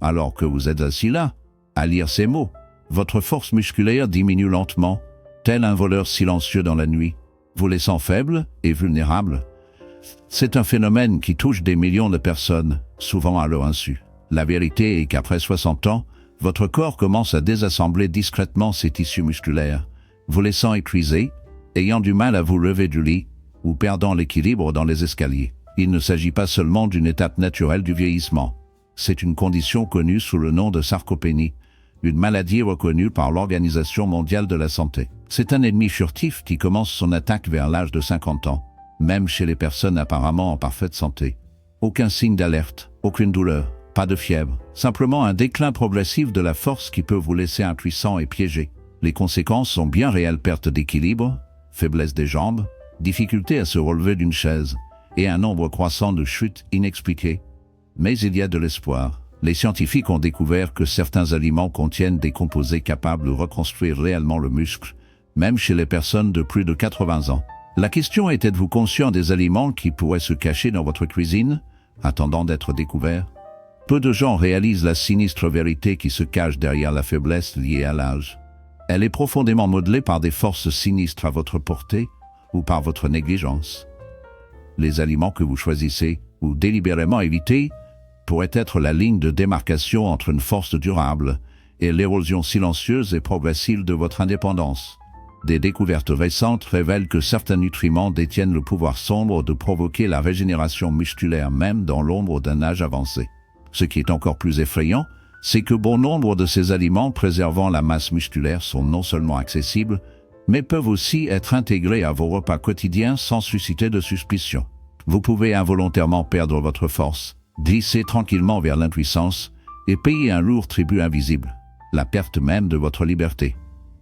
Alors que vous êtes assis là, à lire ces mots, votre force musculaire diminue lentement, tel un voleur silencieux dans la nuit, vous laissant faible et vulnérable. C'est un phénomène qui touche des millions de personnes, souvent à leur insu. La vérité est qu'après 60 ans, votre corps commence à désassembler discrètement ses tissus musculaires, vous laissant épuisé, ayant du mal à vous lever du lit, ou perdant l'équilibre dans les escaliers. Il ne s'agit pas seulement d'une étape naturelle du vieillissement. C'est une condition connue sous le nom de sarcopénie, une maladie reconnue par l'Organisation mondiale de la santé. C'est un ennemi furtif qui commence son attaque vers l'âge de 50 ans, même chez les personnes apparemment en parfaite santé. Aucun signe d'alerte, aucune douleur, pas de fièvre, simplement un déclin progressif de la force qui peut vous laisser impuissant et piégé. Les conséquences sont bien réelles: perte d'équilibre, faiblesse des jambes, difficulté à se relever d'une chaise, et un nombre croissant de chutes inexpliquées. Mais il y a de l'espoir. Les scientifiques ont découvert que certains aliments contiennent des composés capables de reconstruire réellement le muscle, même chez les personnes de plus de 80 ans. La question est: êtes-vous conscient des aliments qui pourraient se cacher dans votre cuisine, attendant d'être découverts? Peu de gens réalisent la sinistre vérité qui se cache derrière la faiblesse liée à l'âge. Elle est profondément modelée par des forces sinistres à votre portée ou par votre négligence. Les aliments que vous choisissez ou délibérément évitez pourraient être la ligne de démarcation entre une force durable et l'érosion silencieuse et progressive de votre indépendance. Des découvertes récentes révèlent que certains nutriments détiennent le pouvoir sombre de provoquer la régénération musculaire même dans l'ombre d'un âge avancé. Ce qui est encore plus effrayant, c'est que bon nombre de ces aliments préservant la masse musculaire sont non seulement accessibles, mais peuvent aussi être intégrés à vos repas quotidiens sans susciter de suspicion. Vous pouvez involontairement perdre votre force, glisser tranquillement vers l'impuissance et payer un lourd tribut invisible, la perte même de votre liberté.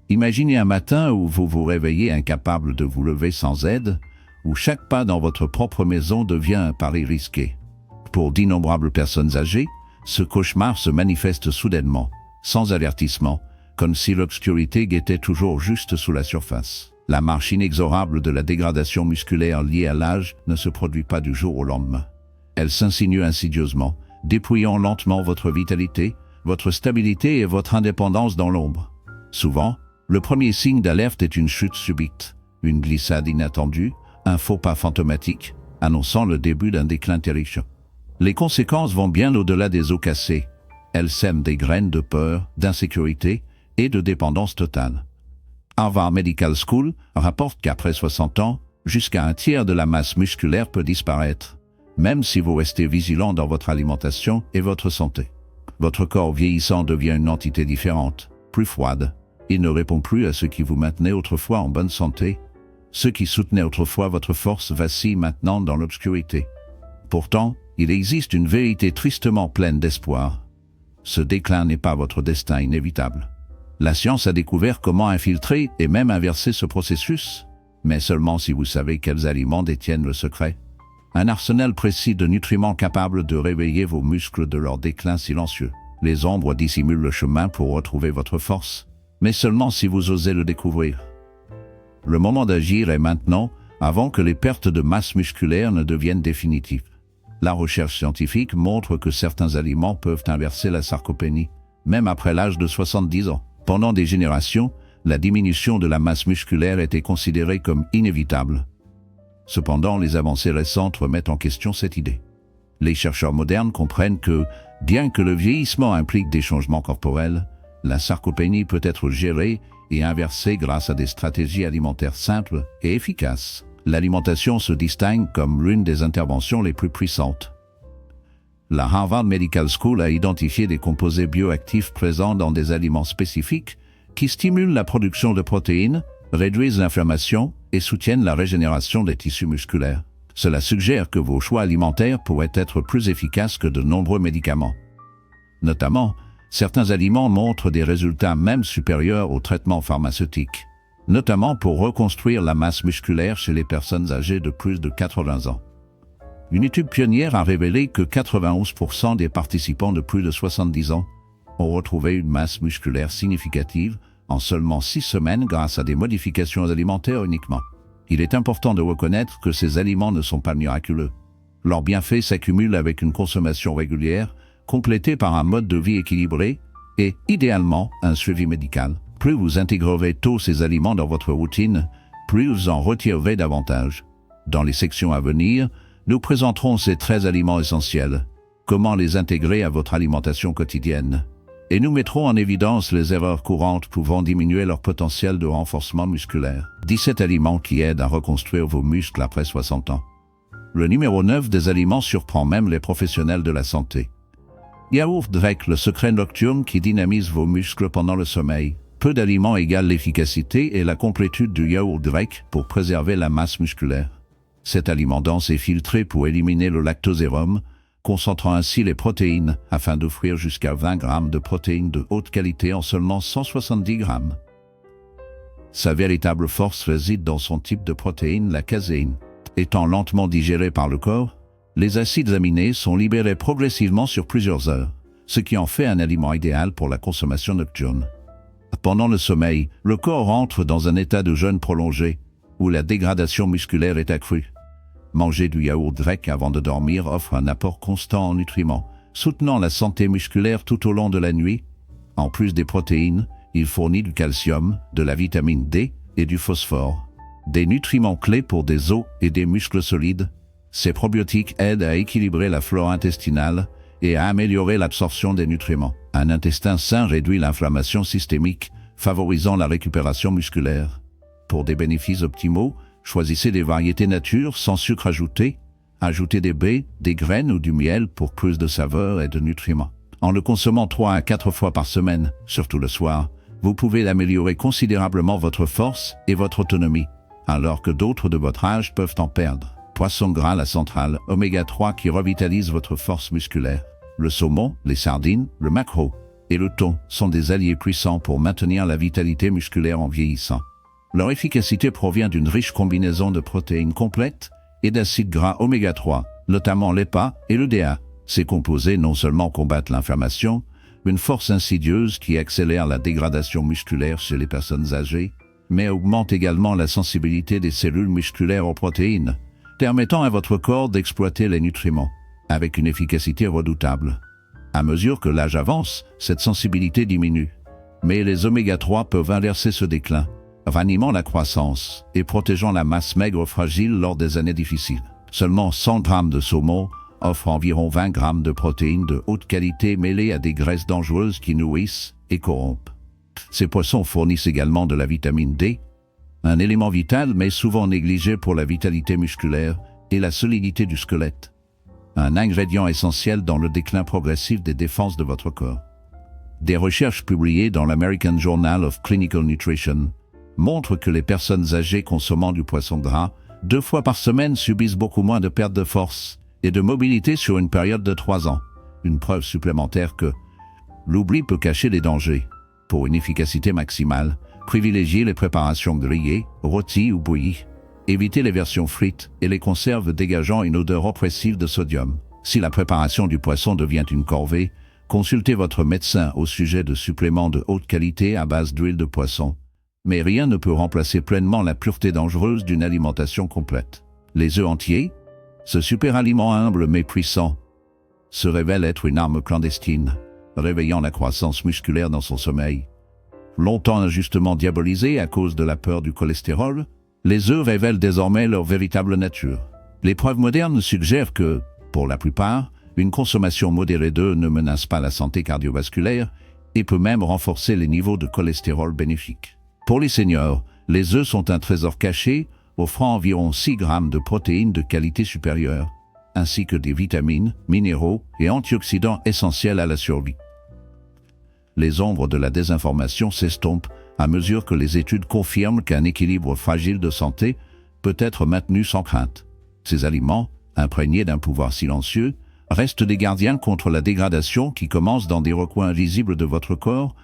Imaginez un matin où vous vous réveillez incapable de vous lever sans aide, où chaque pas dans votre propre maison devient un pari risqué. Pour d'innombrables personnes âgées, ce cauchemar se manifeste soudainement, sans avertissement, comme si l'obscurité guettait toujours juste sous la surface. La marche inexorable de la dégradation musculaire liée à l'âge ne se produit pas du jour au lendemain. Elle s'insinue insidieusement, dépouillant lentement votre vitalité, votre stabilité et votre indépendance dans l'ombre. Souvent, le premier signe d'alerte est une chute subite, une glissade inattendue, un faux pas fantomatique, annonçant le début d'un déclin terrifiant. Les conséquences vont bien au-delà des os cassés. Elles sèment des graines de peur, d'insécurité et de dépendance totale. Harvard Medical School rapporte qu'après 60 ans, jusqu'à un tiers de la masse musculaire peut disparaître, même si vous restez vigilant dans votre alimentation et votre santé. Votre corps vieillissant devient une entité différente, plus froide. Il ne répond plus à ce qui vous maintenait autrefois en bonne santé. Ce qui soutenait autrefois votre force vacille maintenant dans l'obscurité. Pourtant, il existe une vérité tristement pleine d'espoir. Ce déclin n'est pas votre destin inévitable. La science a découvert comment infiltrer et même inverser ce processus, mais seulement si vous savez quels aliments détiennent le secret. Un arsenal précis de nutriments capables de réveiller vos muscles de leur déclin silencieux. Les ombres dissimulent le chemin pour retrouver votre force, mais seulement si vous osez le découvrir. Le moment d'agir est maintenant, avant que les pertes de masse musculaire ne deviennent définitives. La recherche scientifique montre que certains aliments peuvent inverser la sarcopénie, même après l'âge de 70 ans. Pendant des générations, la diminution de la masse musculaire était considérée comme inévitable. Cependant, les avancées récentes remettent en question cette idée. Les chercheurs modernes comprennent que, bien que le vieillissement implique des changements corporels, la sarcopénie peut être gérée et inversée grâce à des stratégies alimentaires simples et efficaces. L'alimentation se distingue comme l'une des interventions les plus puissantes. La Harvard Medical School a identifié des composés bioactifs présents dans des aliments spécifiques qui stimulent la production de protéines, réduisent l'inflammation et soutiennent la régénération des tissus musculaires. Cela suggère que vos choix alimentaires pourraient être plus efficaces que de nombreux médicaments. Notamment, certains aliments montrent des résultats même supérieurs aux traitements pharmaceutiques, notamment pour reconstruire la masse musculaire chez les personnes âgées de plus de 80 ans. Une étude pionnière a révélé que 91% des participants de plus de 70 ans ont retrouvé une masse musculaire significative en seulement 6 semaines grâce à des modifications alimentaires uniquement. Il est important de reconnaître que ces aliments ne sont pas miraculeux. Leurs bienfaits s'accumulent avec une consommation régulière, complété par un mode de vie équilibré et, idéalement, un suivi médical. Plus vous intégrerez tôt ces aliments dans votre routine, plus vous en retirerez davantage. Dans les sections à venir, nous présenterons ces 13 aliments essentiels, comment les intégrer à votre alimentation quotidienne. Et nous mettrons en évidence les erreurs courantes pouvant diminuer leur potentiel de renforcement musculaire. 17 aliments qui aident à reconstruire vos muscles après 60 ans. Le numéro 9 des aliments surprend même les professionnels de la santé. Yaourt grec, le secret nocturne qui dynamise vos muscles pendant le sommeil. Peu d'aliments égale l'efficacité et la complétude du yaourt grec pour préserver la masse musculaire. Cet aliment dense est filtré pour éliminer le lactosérum, concentrant ainsi les protéines afin d'offrir jusqu'à 20 grammes de protéines de haute qualité en seulement 170 grammes. Sa véritable force réside dans son type de protéine, la caséine. Étant lentement digérée par le corps, les acides aminés sont libérés progressivement sur plusieurs heures, ce qui en fait un aliment idéal pour la consommation nocturne. Pendant le sommeil, le corps entre dans un état de jeûne prolongé, où la dégradation musculaire est accrue. Manger du yaourt grec avant de dormir offre un apport constant en nutriments, soutenant la santé musculaire tout au long de la nuit. En plus des protéines, il fournit du calcium, de la vitamine D et du phosphore. Des nutriments clés pour des os et des muscles solides. Ces probiotiques aident à équilibrer la flore intestinale et à améliorer l'absorption des nutriments. Un intestin sain réduit l'inflammation systémique, favorisant la récupération musculaire. Pour des bénéfices optimaux, choisissez des variétés nature sans sucre ajouté. Ajoutez des baies, des graines ou du miel pour plus de saveur et de nutriments. En le consommant 3 à 4 fois par semaine, surtout le soir, vous pouvez améliorer considérablement votre force et votre autonomie, alors que d'autres de votre âge peuvent en perdre. Poisson gras, la centrale, oméga 3 qui revitalise votre force musculaire. Le saumon, les sardines, le maquereau et le thon sont des alliés puissants pour maintenir la vitalité musculaire en vieillissant. Leur efficacité provient d'une riche combinaison de protéines complètes et d'acides gras oméga 3, notamment l'EPA et le DHA. Ces composés non seulement combattent l'inflammation, une force insidieuse qui accélère la dégradation musculaire chez les personnes âgées, mais augmente également la sensibilité des cellules musculaires aux protéines, permettant à votre corps d'exploiter les nutriments avec une efficacité redoutable. À mesure que l'âge avance, cette sensibilité diminue, mais les oméga 3 peuvent inverser ce déclin, ranimant la croissance et protégeant la masse maigre fragile lors des années difficiles. Seulement 100 grammes de saumon offrent environ 20 grammes de protéines de haute qualité mêlées à des graisses dangereuses qui nourrissent et corrompent. Ces poissons fournissent également de la vitamine D, un élément vital mais souvent négligé pour la vitalité musculaire et la solidité du squelette. Un ingrédient essentiel dans le déclin progressif des défenses de votre corps. Des recherches publiées dans l'American Journal of Clinical Nutrition montrent que les personnes âgées consommant du poisson gras 2 fois par semaine subissent beaucoup moins de perte de force et de mobilité sur une période de 3 ans. Une preuve supplémentaire que l'oubli peut cacher les dangers. Pour une efficacité maximale, privilégiez les préparations grillées, rôties ou bouillies. Évitez les versions frites et les conserves dégageant une odeur oppressive de sodium. Si la préparation du poisson devient une corvée, consultez votre médecin au sujet de suppléments de haute qualité à base d'huile de poisson. Mais rien ne peut remplacer pleinement la pureté dangereuse d'une alimentation complète. Les œufs entiers, ce super aliment humble mais puissant, se révèle être une arme clandestine, réveillant la croissance musculaire dans son sommeil. Longtemps injustement diabolisés à cause de la peur du cholestérol, les œufs révèlent désormais leur véritable nature. Les preuves modernes suggèrent que, pour la plupart, une consommation modérée d'œufs ne menace pas la santé cardiovasculaire et peut même renforcer les niveaux de cholestérol bénéfiques. Pour les seniors, les œufs sont un trésor caché, offrant environ 6 grammes de protéines de qualité supérieure, ainsi que des vitamines, minéraux et antioxydants essentiels à la survie. Les ombres de la désinformation s'estompent à mesure que les études confirment qu'un équilibre fragile de santé peut être maintenu sans crainte. Ces aliments, imprégnés d'un pouvoir silencieux, restent des gardiens contre la dégradation qui commence dans des recoins visibles de votre corps,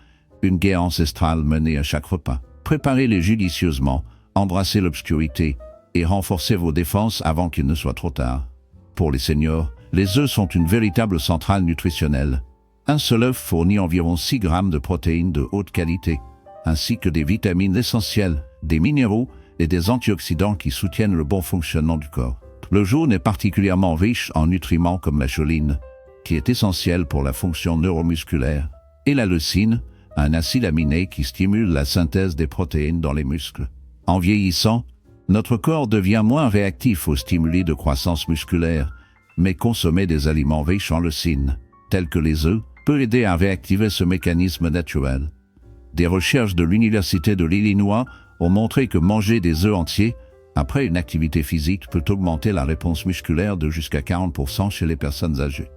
une guerre ancestrale menée à chaque repas. Préparez-les judicieusement, embrassez l'obscurité et renforcez vos défenses avant qu'il ne soit trop tard. Pour les seniors, les œufs sont une véritable centrale nutritionnelle. Un seul œuf fournit environ 6 grammes de protéines de haute qualité, ainsi que des vitamines essentielles, des minéraux et des antioxydants qui soutiennent le bon fonctionnement du corps. Le jaune est particulièrement riche en nutriments comme la choline, qui est essentiel pour la fonction neuromusculaire, et la leucine, un acide aminé qui stimule la synthèse des protéines dans les muscles. En vieillissant, notre corps devient moins réactif aux stimuli de croissance musculaire, mais consommer des aliments riches en leucine, tels que les œufs, peut aider à réactiver ce mécanisme naturel. Des recherches de l'Université de l'Illinois ont montré que manger des œufs entiers après une activité physique peut augmenter la réponse musculaire de jusqu'à 40% chez les personnes âgées.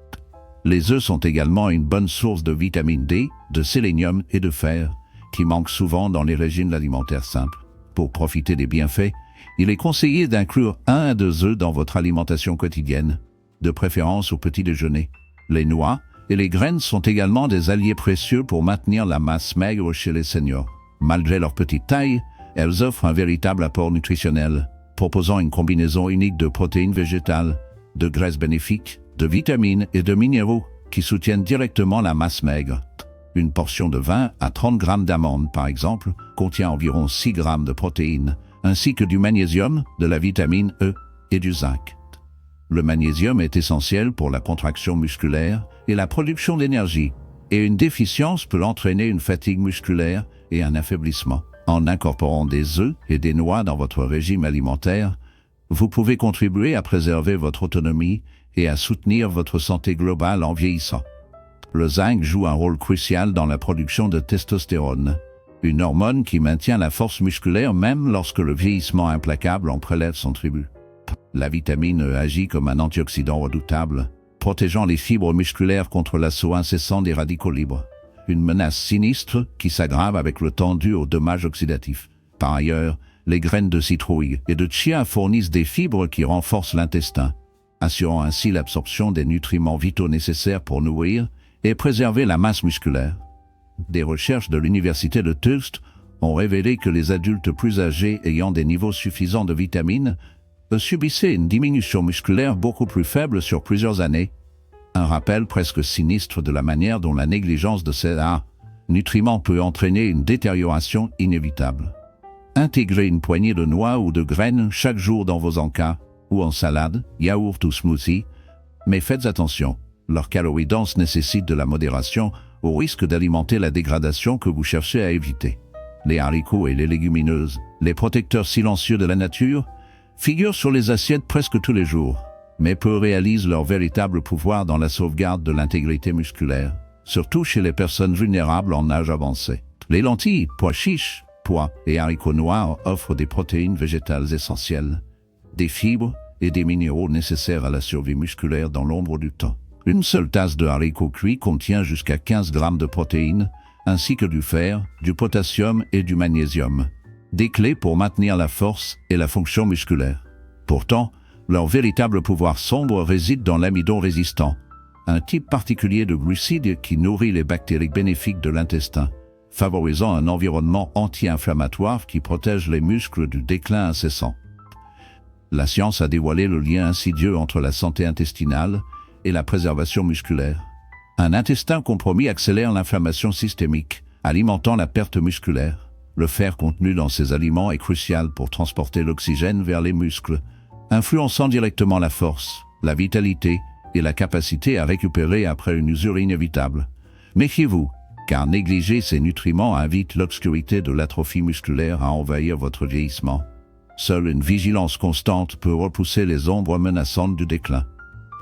Les œufs sont également une bonne source de vitamine D, de sélénium et de fer, qui manquent souvent dans les régimes alimentaires simples. Pour profiter des bienfaits, il est conseillé d'inclure 1 à 2 œufs dans votre alimentation quotidienne, de préférence au petit déjeuner. Les noix et les graines sont également des alliés précieux pour maintenir la masse maigre chez les seniors. Malgré leur petite taille, elles offrent un véritable apport nutritionnel, proposant une combinaison unique de protéines végétales, de graisses bénéfiques, de vitamines et de minéraux qui soutiennent directement la masse maigre. Une portion de 20 à 30 grammes d'amandes, par exemple, contient environ 6 grammes de protéines, ainsi que du magnésium, de la vitamine E et du zinc. Le magnésium est essentiel pour la contraction musculaire et la production d'énergie, et une déficience peut entraîner une fatigue musculaire et un affaiblissement. En incorporant des œufs et des noix dans votre régime alimentaire, vous pouvez contribuer à préserver votre autonomie et à soutenir votre santé globale en vieillissant. Le zinc joue un rôle crucial dans la production de testostérone, une hormone qui maintient la force musculaire même lorsque le vieillissement implacable en prélève son tribut. La vitamine E agit comme un antioxydant redoutable, protégeant les fibres musculaires contre l'assaut incessant des radicaux libres. Une menace sinistre qui s'aggrave avec le temps dû aux dommages oxydatifs. Par ailleurs, les graines de citrouille et de chia fournissent des fibres qui renforcent l'intestin, assurant ainsi l'absorption des nutriments vitaux nécessaires pour nourrir et préserver la masse musculaire. Des recherches de l'Université de Tufts ont révélé que les adultes plus âgés ayant des niveaux suffisants de vitamines subissaient une diminution musculaire beaucoup plus faible sur plusieurs années. Un rappel presque sinistre de la manière dont la négligence de ces nutriments peut entraîner une détérioration inévitable. Intégrez une poignée de noix ou de graines chaque jour dans vos encas, ou en salade, yaourt ou smoothie, mais faites attention, leurs calories denses nécessitent de la modération au risque d'alimenter la dégradation que vous cherchez à éviter. Les haricots et les légumineuses, les protecteurs silencieux de la nature, figurent sur les assiettes presque tous les jours, mais peu réalisent leur véritable pouvoir dans la sauvegarde de l'intégrité musculaire, surtout chez les personnes vulnérables en âge avancé. Les lentilles, pois chiches, pois et haricots noirs offrent des protéines végétales essentielles, des fibres et des minéraux nécessaires à la survie musculaire dans l'ombre du temps. Une seule tasse de haricots cuits contient jusqu'à 15 grammes de protéines, ainsi que du fer, du potassium et du magnésium, des clés pour maintenir la force et la fonction musculaire. Pourtant, leur véritable pouvoir sombre réside dans l'amidon résistant, un type particulier de glucides qui nourrit les bactéries bénéfiques de l'intestin, favorisant un environnement anti-inflammatoire qui protège les muscles du déclin incessant. La science a dévoilé le lien insidieux entre la santé intestinale et la préservation musculaire. Un intestin compromis accélère l'inflammation systémique, alimentant la perte musculaire. Le fer contenu dans ces aliments est crucial pour transporter l'oxygène vers les muscles, influençant directement la force, la vitalité et la capacité à récupérer après une usure inévitable. Méfiez-vous, car négliger ces nutriments invite l'obscurité de l'atrophie musculaire à envahir votre vieillissement. Seule une vigilance constante peut repousser les ombres menaçantes du déclin.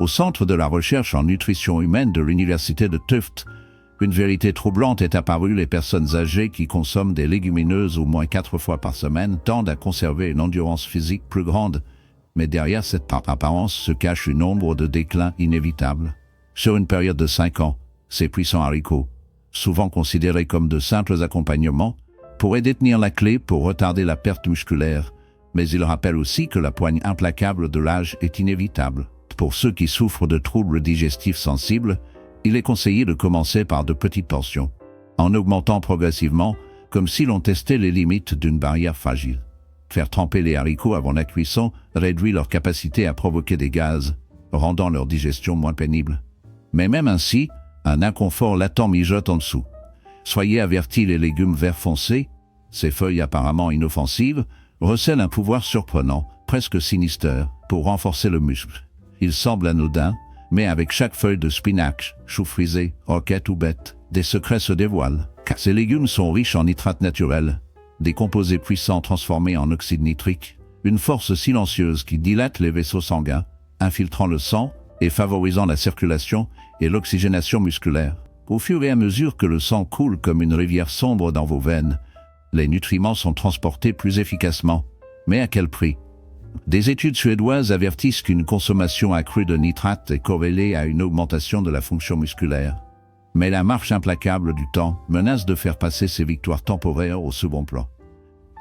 Au centre de la recherche en nutrition humaine de l'Université de Tufts, une vérité troublante est apparue: les personnes âgées qui consomment des légumineuses au moins 4 fois par semaine tendent à conserver une endurance physique plus grande, mais derrière cette apparence se cache une ombre de déclin inévitable. Sur une période de 5 ans, ces puissants haricots, souvent considérés comme de simples accompagnements, pourraient détenir la clé pour retarder la perte musculaire, mais ils rappellent aussi que la poigne implacable de l'âge est inévitable. Pour ceux qui souffrent de troubles digestifs sensibles, il est conseillé de commencer par de petites portions, en augmentant progressivement, comme si l'on testait les limites d'une barrière fragile. Faire tremper les haricots avant la cuisson réduit leur capacité à provoquer des gaz, rendant leur digestion moins pénible. Mais même ainsi, un inconfort latent mijote en dessous. Soyez avertis, les légumes verts foncés, ces feuilles apparemment inoffensives, recèlent un pouvoir surprenant, presque sinister, pour renforcer le muscle. Ils semblent anodins, mais avec chaque feuille de spinach, chou frisé, roquette ou bête, des secrets se dévoilent. Car ces légumes sont riches en nitrates naturels, des composés puissants transformés en oxyde nitrique, une force silencieuse qui dilate les vaisseaux sanguins, infiltrant le sang et favorisant la circulation et l'oxygénation musculaire. Au fur et à mesure que le sang coule comme une rivière sombre dans vos veines, les nutriments sont transportés plus efficacement. Mais à quel prix? Des études suédoises avertissent qu'une consommation accrue de nitrates est corrélée à une augmentation de la fonction musculaire. Mais la marche implacable du temps menace de faire passer ces victoires temporaires au second plan.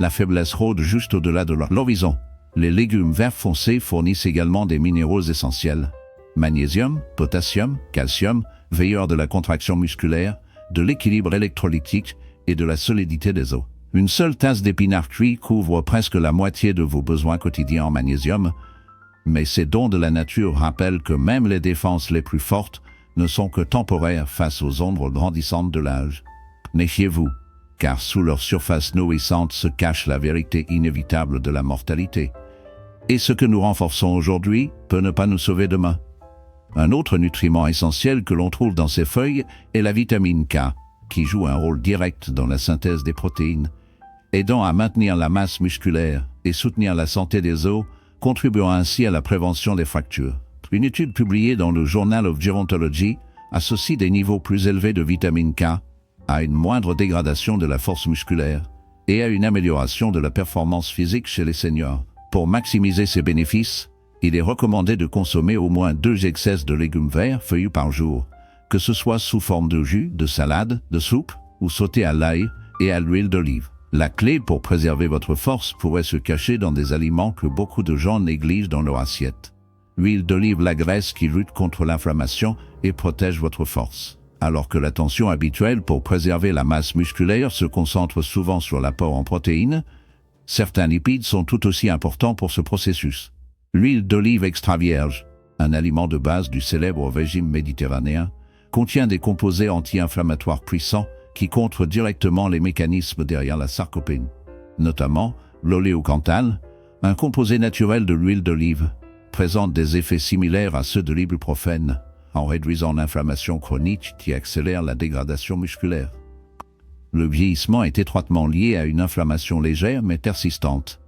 La faiblesse rôde juste au-delà de l'horizon. Les légumes verts foncés fournissent également des minéraux essentiels. Magnésium, potassium, calcium, veilleurs de la contraction musculaire, de l'équilibre électrolytique et de la solidité des os. Une seule tasse d'épinards cuits couvre presque la moitié de vos besoins quotidiens en magnésium, mais ces dons de la nature rappellent que même les défenses les plus fortes ne sont que temporaires face aux ombres grandissantes de l'âge. Méfiez-vous, car sous leur surface nourrissante se cache la vérité inévitable de la mortalité. Et ce que nous renforçons aujourd'hui peut ne pas nous sauver demain. Un autre nutriment essentiel que l'on trouve dans ces feuilles est la vitamine K, qui joue un rôle direct dans la synthèse des protéines, aidant à maintenir la masse musculaire et soutenir la santé des os, contribuant ainsi à la prévention des fractures. Une étude publiée dans le Journal of Gerontology associe des niveaux plus élevés de vitamine K à une moindre dégradation de la force musculaire et à une amélioration de la performance physique chez les seniors. Pour maximiser ces bénéfices, il est recommandé de consommer au moins 2 excès de légumes verts feuillus par jour, que ce soit sous forme de jus, de salade, de soupe ou sauté à l'ail et à l'huile d'olive. La clé pour préserver votre force pourrait se cacher dans des aliments que beaucoup de gens négligent dans leur assiette. L'huile d'olive, la graisse qui lutte contre l'inflammation et protège votre force. Alors que l'attention habituelle pour préserver la masse musculaire se concentre souvent sur l'apport en protéines, certains lipides sont tout aussi importants pour ce processus. L'huile d'olive extra vierge, un aliment de base du célèbre régime méditerranéen, contient des composés anti-inflammatoires puissants qui contrent directement les mécanismes derrière la sarcopénie. Notamment, l'oléocanthal, un composé naturel de l'huile d'olive, présente des effets similaires à ceux de l'ibuprofène, en réduisant l'inflammation chronique qui accélère la dégradation musculaire. Le vieillissement est étroitement lié à une inflammation légère mais persistante.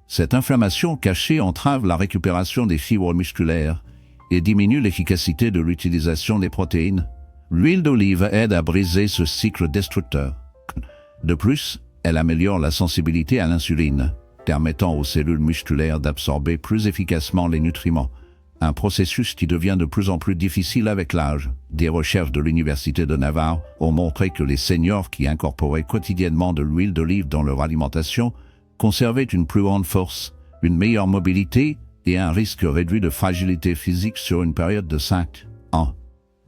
Cette inflammation cachée entrave la récupération des fibres musculaires et diminue l'efficacité de l'utilisation des protéines. L'huile d'olive aide à briser ce cycle destructeur. De plus, elle améliore la sensibilité à l'insuline, permettant aux cellules musculaires d'absorber plus efficacement les nutriments, un processus qui devient de plus en plus difficile avec l'âge. Des recherches de l'Université de Navarre ont montré que les seniors qui incorporaient quotidiennement de l'huile d'olive dans leur alimentation conservaient une plus grande force, une meilleure mobilité et un risque réduit de fragilité physique sur une période de 5 ans.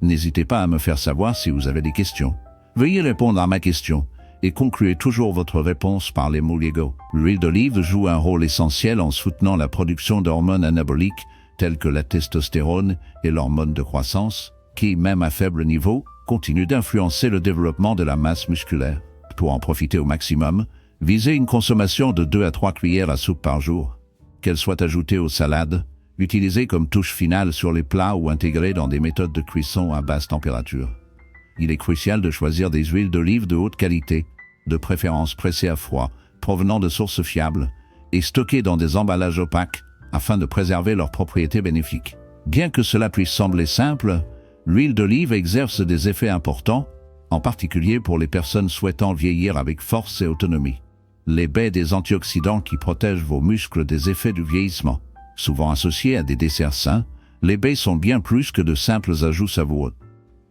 N'hésitez pas à me faire savoir si vous avez des questions. Veuillez répondre à ma question et concluez toujours votre réponse par les mots légaux. L'huile d'olive joue un rôle essentiel en soutenant la production d'hormones anaboliques telles que la testostérone et l'hormone de croissance, qui, même à faible niveau, continuent d'influencer le développement de la masse musculaire. Pour en profiter au maximum, visez une consommation de 2 à 3 cuillères à soupe par jour. Qu'elles soient ajoutées aux salades, utilisées comme touche finale sur les plats ou intégrées dans des méthodes de cuisson à basse température. Il est crucial de choisir des huiles d'olive de haute qualité, de préférence pressées à froid, provenant de sources fiables, et stockées dans des emballages opaques, afin de préserver leurs propriétés bénéfiques. Bien que cela puisse sembler simple, l'huile d'olive exerce des effets importants, en particulier pour les personnes souhaitant vieillir avec force et autonomie. Les baies des antioxydants qui protègent vos muscles des effets du vieillissement. Souvent associés à des desserts sains, les baies sont bien plus que de simples ajouts savoureux.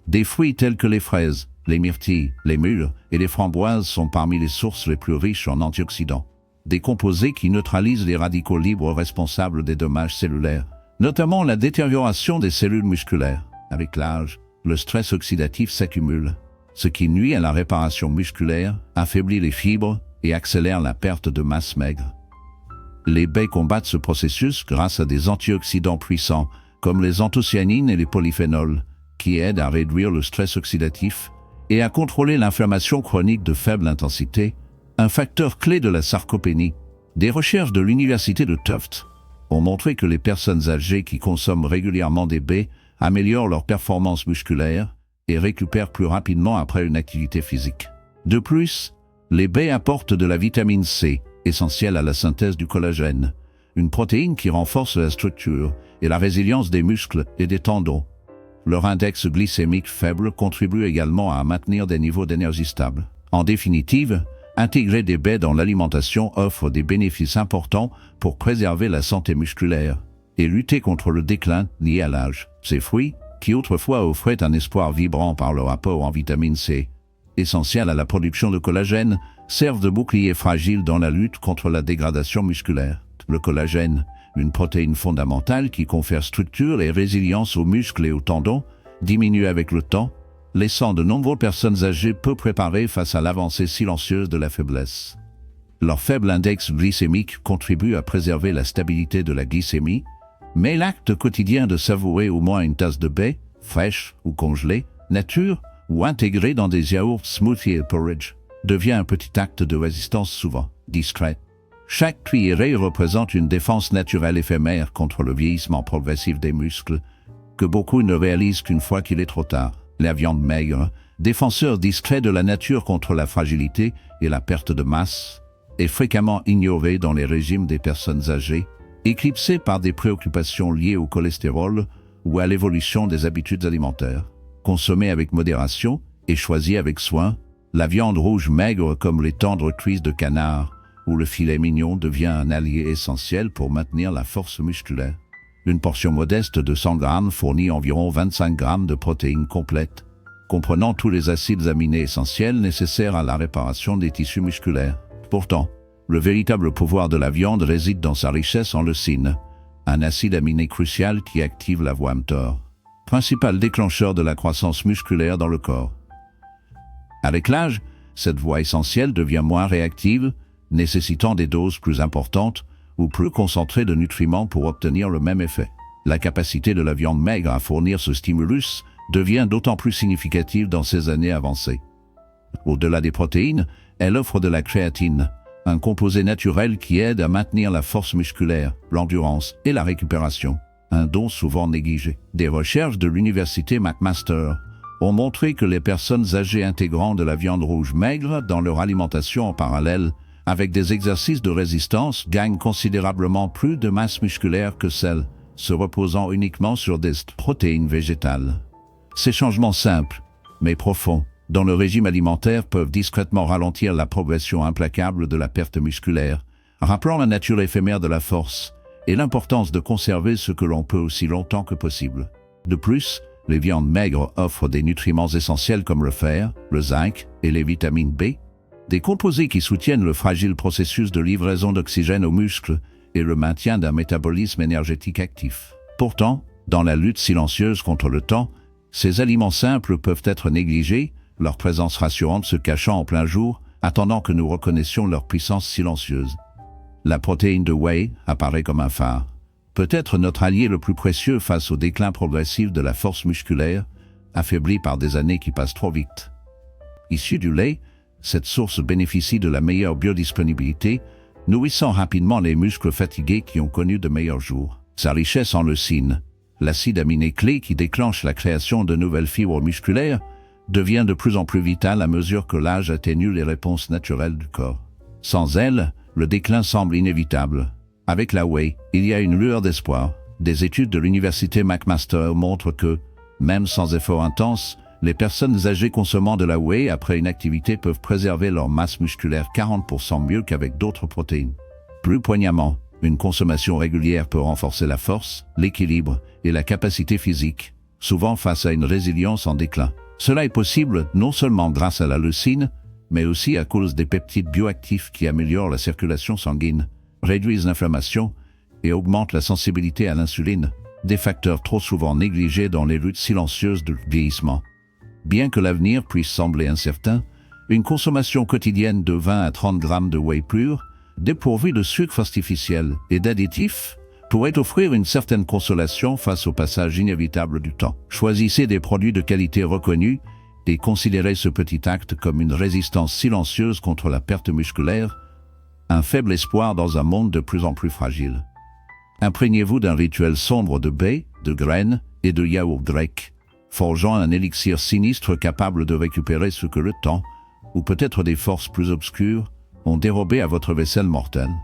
Des fruits tels que les fraises, les myrtilles, les mûres et les framboises sont parmi les sources les plus riches en antioxydants. Des composés qui neutralisent les radicaux libres responsables des dommages cellulaires, notamment la détérioration des cellules musculaires. Avec l'âge, le stress oxydatif s'accumule, ce qui nuit à la réparation musculaire, affaiblit les fibres et accélère la perte de masse maigre. Les baies combattent ce processus grâce à des antioxydants puissants, comme les anthocyanines et les polyphénols, qui aident à réduire le stress oxydatif et à contrôler l'inflammation chronique de faible intensité, un facteur clé de la sarcopénie. Des recherches de l'Université de Tufts ont montré que les personnes âgées qui consomment régulièrement des baies améliorent leur performance musculaire et récupèrent plus rapidement après une activité physique. De plus, les baies apportent de la vitamine C, essentielle à la synthèse du collagène, une protéine qui renforce la structure et la résilience des muscles et des tendons. Leur index glycémique faible contribue également à maintenir des niveaux d'énergie stables. En définitive, intégrer des baies dans l'alimentation offre des bénéfices importants pour préserver la santé musculaire et lutter contre le déclin lié à l'âge. Ces fruits, qui autrefois offraient un espoir vibrant par leur apport en vitamine C, essentiel à la production de collagène, servent de bouclier fragile dans la lutte contre la dégradation musculaire. Le collagène, une protéine fondamentale qui confère structure et résilience aux muscles et aux tendons, diminue avec le temps, laissant de nombreuses personnes âgées peu préparées face à l'avancée silencieuse de la faiblesse. Leur faible index glycémique contribue à préserver la stabilité de la glycémie, mais l'acte quotidien de savourer au moins une tasse de baie, fraîche ou congelée, nature ou intégrée dans des yaourts, smoothies et porridge, devient un petit acte de résistance souvent discret. Chaque cuillerée représente une défense naturelle éphémère contre le vieillissement progressif des muscles, que beaucoup ne réalisent qu'une fois qu'il est trop tard. La viande maigre, défenseur discret de la nature contre la fragilité et la perte de masse, est fréquemment ignorée dans les régimes des personnes âgées, éclipsée par des préoccupations liées au cholestérol ou à l'évolution des habitudes alimentaires. Consommée avec modération et choisie avec soin, la viande rouge maigre comme les tendres cuisses de canard ou le filet mignon devient un allié essentiel pour maintenir la force musculaire. Une portion modeste de 100 grammes fournit environ 25 grammes de protéines complètes, comprenant tous les acides aminés essentiels nécessaires à la réparation des tissus musculaires. Pourtant, le véritable pouvoir de la viande réside dans sa richesse en leucine, un acide aminé crucial qui active la voie mTOR, principal déclencheur de la croissance musculaire dans le corps. Avec l'âge, cette voie essentielle devient moins réactive, nécessitant des doses plus importantes ou plus concentrées de nutriments pour obtenir le même effet. La capacité de la viande maigre à fournir ce stimulus devient d'autant plus significative dans ces années avancées. Au-delà des protéines, elle offre de la créatine, un composé naturel qui aide à maintenir la force musculaire, l'endurance et la récupération, un don souvent négligé. Des recherches de l'université McMaster ont montré que les personnes âgées intégrant de la viande rouge maigre dans leur alimentation en parallèle, avec des exercices de résistance, gagnent considérablement plus de masse musculaire que celles se reposant uniquement sur des protéines végétales. Ces changements simples, mais profonds, dans le régime alimentaire peuvent discrètement ralentir la progression implacable de la perte musculaire, rappelant la nature éphémère de la force et l'importance de conserver ce que l'on peut aussi longtemps que possible. De plus, les viandes maigres offrent des nutriments essentiels comme le fer, le zinc et les vitamines B, des composés qui soutiennent le fragile processus de livraison d'oxygène aux muscles et le maintien d'un métabolisme énergétique actif. Pourtant, dans la lutte silencieuse contre le temps, ces aliments simples peuvent être négligés, leur présence rassurante se cachant en plein jour, attendant que nous reconnaissions leur puissance silencieuse. La protéine de whey apparaît comme un phare. Peut-être notre allié le plus précieux face au déclin progressif de la force musculaire, affaiblie par des années qui passent trop vite. Issue du lait, cette source bénéficie de la meilleure biodisponibilité, nourrissant rapidement les muscles fatigués qui ont connu de meilleurs jours. Sa richesse en leucine, l'acide aminé clé qui déclenche la création de nouvelles fibres musculaires, devient de plus en plus vitale à mesure que l'âge atténue les réponses naturelles du corps. Sans elle, le déclin semble inévitable. Avec la whey, il y a une lueur d'espoir. Des études de l'université McMaster montrent que, même sans effort intense, les personnes âgées consommant de la whey après une activité peuvent préserver leur masse musculaire 40% mieux qu'avec d'autres protéines. Plus poignamment, une consommation régulière peut renforcer la force, l'équilibre et la capacité physique, souvent face à une résilience en déclin. Cela est possible non seulement grâce à la leucine, mais aussi à cause des peptides bioactifs qui améliorent la circulation sanguine, réduisent l'inflammation et augmentent la sensibilité à l'insuline, des facteurs trop souvent négligés dans les luttes silencieuses du vieillissement. Bien que l'avenir puisse sembler incertain, une consommation quotidienne de 20 à 30 grammes de whey pur, dépourvue de sucre artificiel et d'additifs, pourrait offrir une certaine consolation face au passage inévitable du temps. Choisissez des produits de qualité reconnus et considérez ce petit acte comme une résistance silencieuse contre la perte musculaire, un faible espoir dans un monde de plus en plus fragile. Imprégnez-vous d'un rituel sombre de baies, de graines et de yaourt grec, forgeant un élixir sinistre capable de récupérer ce que le temps, ou peut-être des forces plus obscures, ont dérobé à votre vaisselle mortelle.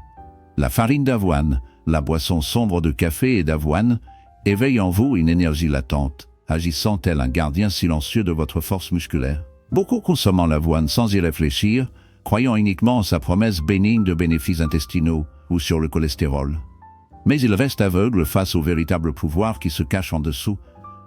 La farine d'avoine, la boisson sombre de café et d'avoine, éveille en vous une énergie latente, agissant tel un gardien silencieux de votre force musculaire. Beaucoup consommant l'avoine sans y réfléchir, croyant uniquement en sa promesse bénigne de bénéfices intestinaux ou sur le cholestérol. Mais ils restent aveugles face au véritable pouvoir qui se cache en dessous.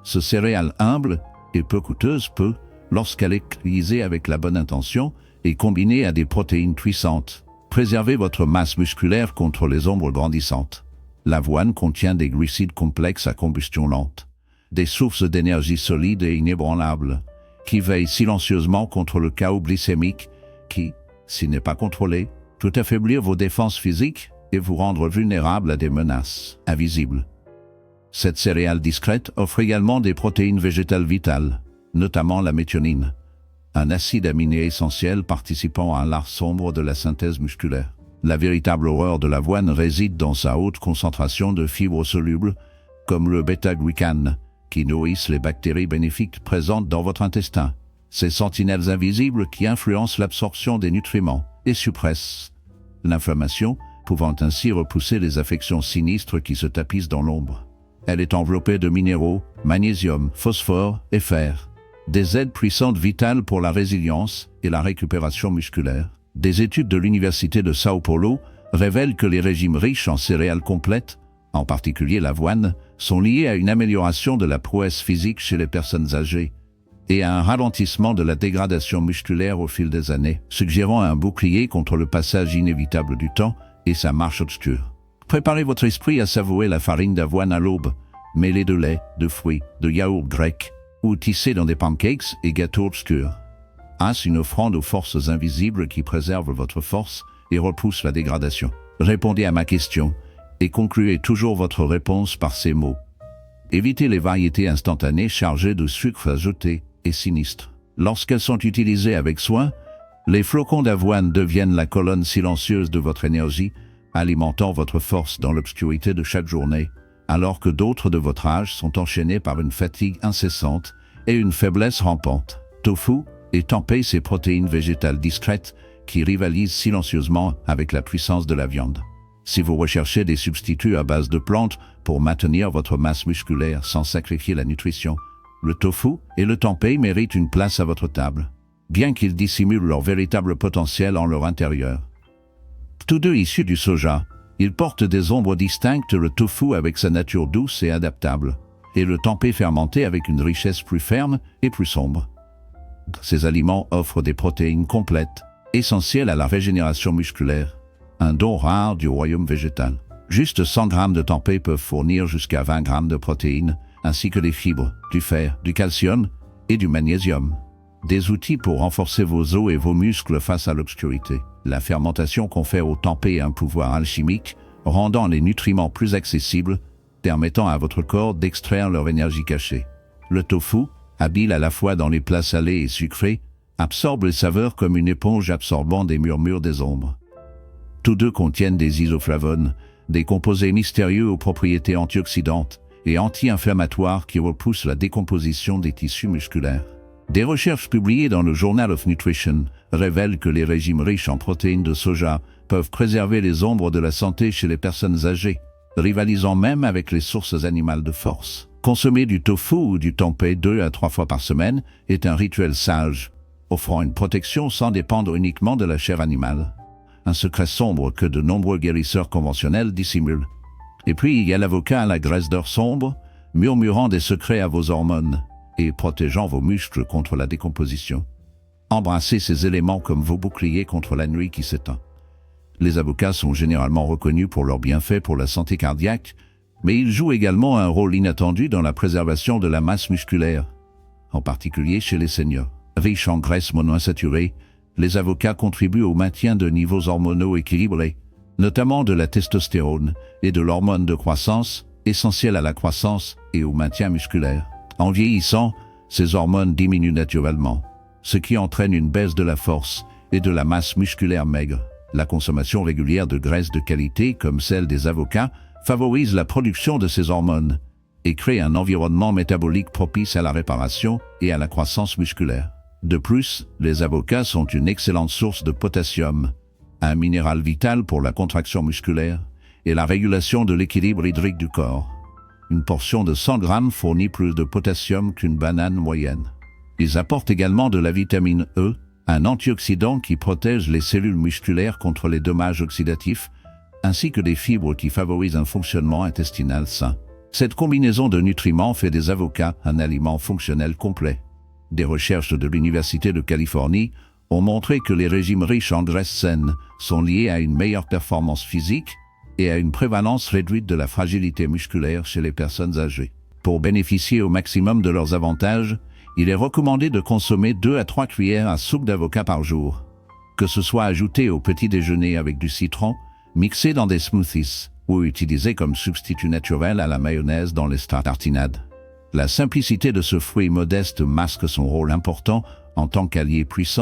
Ce céréale humble et peu coûteuse peut, lorsqu'elle est utilisée avec la bonne intention et combinée à des protéines puissantes, préserver votre masse musculaire contre les ombres grandissantes. L'avoine contient des glucides complexes à combustion lente, des sources d'énergie solides et inébranlables, qui veillent silencieusement contre le chaos glycémique qui, s'il n'est pas contrôlé, peut affaiblir vos défenses physiques et vous rendre vulnérable à des menaces invisibles. Cette céréale discrète offre également des protéines végétales vitales, notamment la méthionine, un acide aminé essentiel participant à l'art sombre de la synthèse musculaire. La véritable horreur de l'avoine réside dans sa haute concentration de fibres solubles, comme le bêta-glucane, qui nourrissent les bactéries bénéfiques présentes dans votre intestin. Ces sentinelles invisibles qui influencent l'absorption des nutriments et suppressent l'inflammation, pouvant ainsi repousser les affections sinistres qui se tapissent dans l'ombre. Elle est enveloppée de minéraux, magnésium, phosphore et fer, des aides puissantes vitales pour la résilience et la récupération musculaire. Des études de l'Université de Sao Paulo révèlent que les régimes riches en céréales complètes, en particulier l'avoine, sont liés à une amélioration de la prouesse physique chez les personnes âgées et à un ralentissement de la dégradation musculaire au fil des années, suggérant un bouclier contre le passage inévitable du temps et sa marche obscure. Préparez votre esprit à savourer la farine d'avoine à l'aube, mêlée de lait, de fruits, de yaourt grec, ou tissée dans des pancakes et gâteaux obscurs. Est-ce une offrande aux forces invisibles qui préservent votre force et repoussent la dégradation? Répondez à ma question et concluez toujours votre réponse par ces mots. Évitez les variétés instantanées chargées de sucre ajouté et sinistres. Lorsqu'elles sont utilisées avec soin, les flocons d'avoine deviennent la colonne silencieuse de votre énergie, alimentant votre force dans l'obscurité de chaque journée, alors que d'autres de votre âge sont enchaînés par une fatigue incessante et une faiblesse rampante. Tofu et tempeh, ces protéines végétales discrètes qui rivalisent silencieusement avec la puissance de la viande. Si vous recherchez des substituts à base de plantes pour maintenir votre masse musculaire sans sacrifier la nutrition, le tofu et le tempeh méritent une place à votre table, bien qu'ils dissimulent leur véritable potentiel en leur intérieur. Tous deux issus du soja, ils portent des ombres distinctes, le tofu avec sa nature douce et adaptable, et le tempeh fermenté avec une richesse plus ferme et plus sombre. Ces aliments offrent des protéines complètes, essentielles à la régénération musculaire, un don rare du royaume végétal. Juste 100 grammes de tempeh peuvent fournir jusqu'à 20 grammes de protéines, ainsi que des fibres, du fer, du calcium et du magnésium. Des outils pour renforcer vos os et vos muscles face à l'obscurité. La fermentation confère au tempeh un pouvoir alchimique, rendant les nutriments plus accessibles, permettant à votre corps d'extraire leur énergie cachée. Le tofu, habile à la fois dans les plats salés et sucrés, absorbe les saveurs comme une éponge absorbant des murmures des ombres. Tous deux contiennent des isoflavones, des composés mystérieux aux propriétés antioxydantes et anti-inflammatoires qui repoussent la décomposition des tissus musculaires. Des recherches publiées dans le Journal of Nutrition révèlent que les régimes riches en protéines de soja peuvent préserver les ombres de la santé chez les personnes âgées, rivalisant même avec les sources animales de force. Consommer du tofu ou du tempeh 2 à 3 fois par semaine est un rituel sage, offrant une protection sans dépendre uniquement de la chair animale. Un secret sombre que de nombreux guérisseurs conventionnels dissimulent. Et puis il y a l'avocat à la graisse d'or sombre, murmurant des secrets à vos hormones et protégeant vos muscles contre la décomposition. Embrassez ces éléments comme vos boucliers contre la nuit qui s'éteint. Les avocats sont généralement reconnus pour leurs bienfaits pour la santé cardiaque, mais ils jouent également un rôle inattendu dans la préservation de la masse musculaire, en particulier chez les seniors. Riches en graisses monoinsaturées, les avocats contribuent au maintien de niveaux hormonaux équilibrés, notamment de la testostérone et de l'hormone de croissance, essentielle à la croissance et au maintien musculaire. En vieillissant, ces hormones diminuent naturellement, ce qui entraîne une baisse de la force et de la masse musculaire maigre. La consommation régulière de graisses de qualité, comme celle des avocats, favorise la production de ces hormones et crée un environnement métabolique propice à la réparation et à la croissance musculaire. De plus, les avocats sont une excellente source de potassium, un minéral vital pour la contraction musculaire et la régulation de l'équilibre hydrique du corps. Une portion de 100 grammes fournit plus de potassium qu'une banane moyenne. Ils apportent également de la vitamine E, un antioxydant qui protège les cellules musculaires contre les dommages oxydatifs, ainsi que des fibres qui favorisent un fonctionnement intestinal sain. Cette combinaison de nutriments fait des avocats un aliment fonctionnel complet. Des recherches de l'Université de Californie ont montré que les régimes riches en graisses saines sont liés à une meilleure performance physique et à une prévalence réduite de la fragilité musculaire chez les personnes âgées. Pour bénéficier au maximum de leurs avantages, il est recommandé de consommer 2 à 3 cuillères à soupe d'avocat par jour, que ce soit ajouté au petit déjeuner avec du citron, mixé dans des smoothies ou utilisé comme substitut naturel à la mayonnaise dans les tartinades. La simplicité de ce fruit modeste masque son rôle important en tant qu'allié puissant